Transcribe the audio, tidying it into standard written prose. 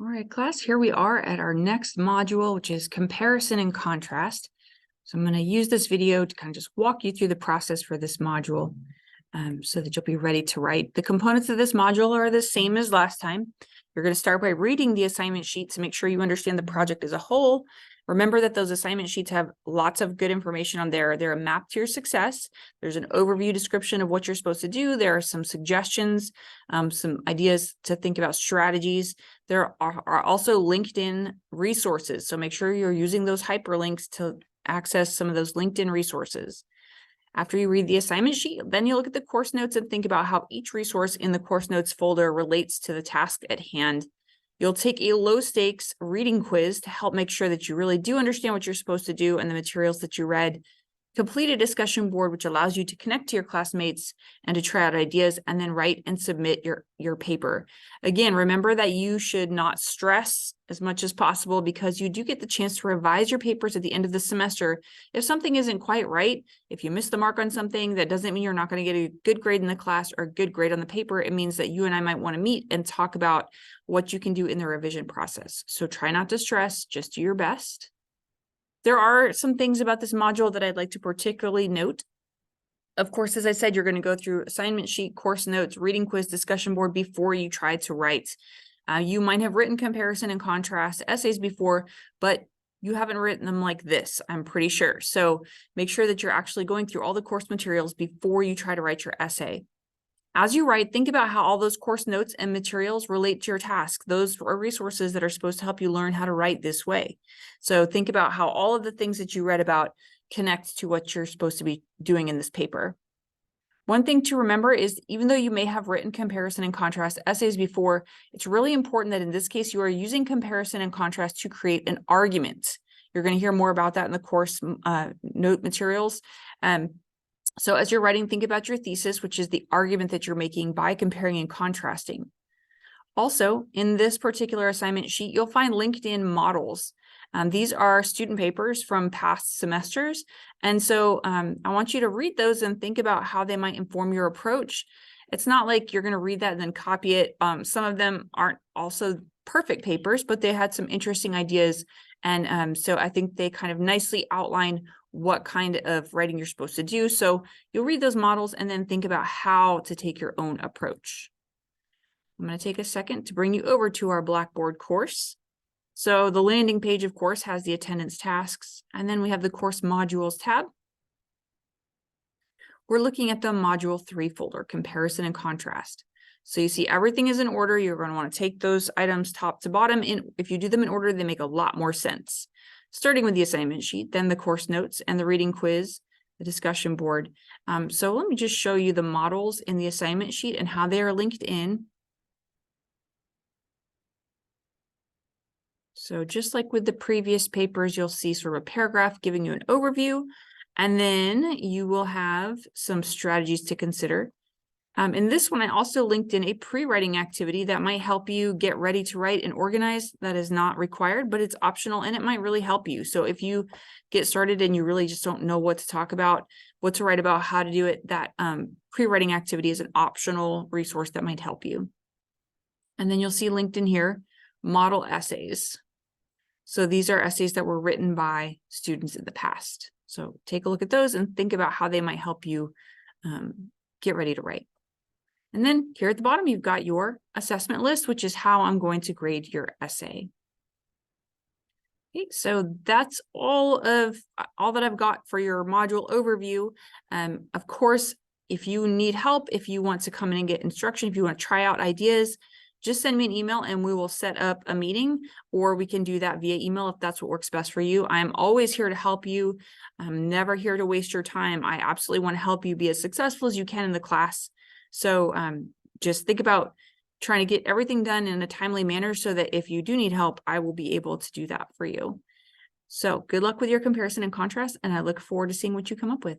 All right, class, here we are at our next module, which is comparison and contrast. So I'm going to use this video to kind of just walk you through the process for this module so that you'll be ready to write. The components of this module are the same as last time. You're going to start by reading the assignment sheet to make sure you understand the project as a whole. Remember that those assignment sheets have lots of good information on there. They're a map to your success. There's an overview description of what you're supposed to do. There are some suggestions, some ideas to think about strategies. There are also LinkedIn resources. So make sure you're using those hyperlinks to access some of those LinkedIn resources. After you read the assignment sheet, then you look at the course notes and think about how each resource in the course notes folder relates to the task at hand. You'll take a low stakes reading quiz to help make sure that you really do understand what you're supposed to do and the materials that you read. Complete a discussion board, which allows you to connect to your classmates and to try out ideas, and then write and submit your paper. Again, remember that you should not stress as much as possible because you do get the chance to revise your papers at the end of the semester. If something isn't quite right, if you miss the mark on something, that doesn't mean you're not going to get a good grade in the class or a good grade on the paper. It means that you and I might want to meet and talk about what you can do in the revision process. So try not to stress, just do your best. There are some things about this module that I'd like to particularly note. Of course, as I said, you're going to go through assignment sheet, course notes, reading quiz, discussion board before you try to write. You might have written comparison and contrast essays before, but you haven't written them like this, I'm pretty sure. So make sure that you're actually going through all the course materials before you try to write your essay. As you write, think about how all those course notes and materials relate to your task. Those are resources that are supposed to help you learn how to write this way. So think about how all of the things that you read about connect to what you're supposed to be doing in this paper. One thing to remember is even though you may have written comparison and contrast essays before, it's really important that in this case, you are using comparison and contrast to create an argument. You're going to hear more about that in the course note materials. So as you're writing, think about your thesis, which is the argument that you're making by comparing and contrasting. Also, in this particular assignment sheet, you'll find LinkedIn models. These are student papers from past semesters. And so I want you to read those and think about how they might inform your approach. It's not like you're going to read that and then copy it. Some of them aren't also perfect papers, but they had some interesting ideas. And so I think they kind of nicely outline what kind of writing you're supposed to do. So you'll read those models and then think about how to take your own approach. I'm going to take a second to bring you over to our Blackboard course. So the landing page, of course, has the attendance tasks, and then we have the course modules tab. We're looking at the module 3 folder, comparison and contrast. So you see everything is in order. You're going to want to take those items top to bottom. If you do them in order, they make a lot more sense. Starting with the assignment sheet, then the course notes and the reading quiz, the discussion board. So let me just show you the models in the assignment sheet and how they are linked in. So just like with the previous papers, you'll see sort of a paragraph giving you an overview, and then you will have some strategies to consider. In this one, I also linked in a pre-writing activity that might help you get ready to write and organize. That is not required, but it's optional and it might really help you. So if you get started and you really just don't know what to talk about, what to write about, how to do it, that pre-writing activity is an optional resource that might help you. And then you'll see linked in here, model essays. So these are essays that were written by students in the past. So take a look at those and think about how they might help you get ready to write. And then here at the bottom, you've got your assessment list, which is how I'm going to grade your essay. Okay, so that's all that I've got for your module overview. Of course, if you need help, if you want to come in and get instruction, if you want to try out ideas, just send me an email and we will set up a meeting, or we can do that via email if that's what works best for you. I'm always here to help you. I'm never here to waste your time. I absolutely want to help you be as successful as you can in the class. So just think about trying to get everything done in a timely manner so that if you do need help, I will be able to do that for you. So good luck with your comparison and contrast, and I look forward to seeing what you come up with.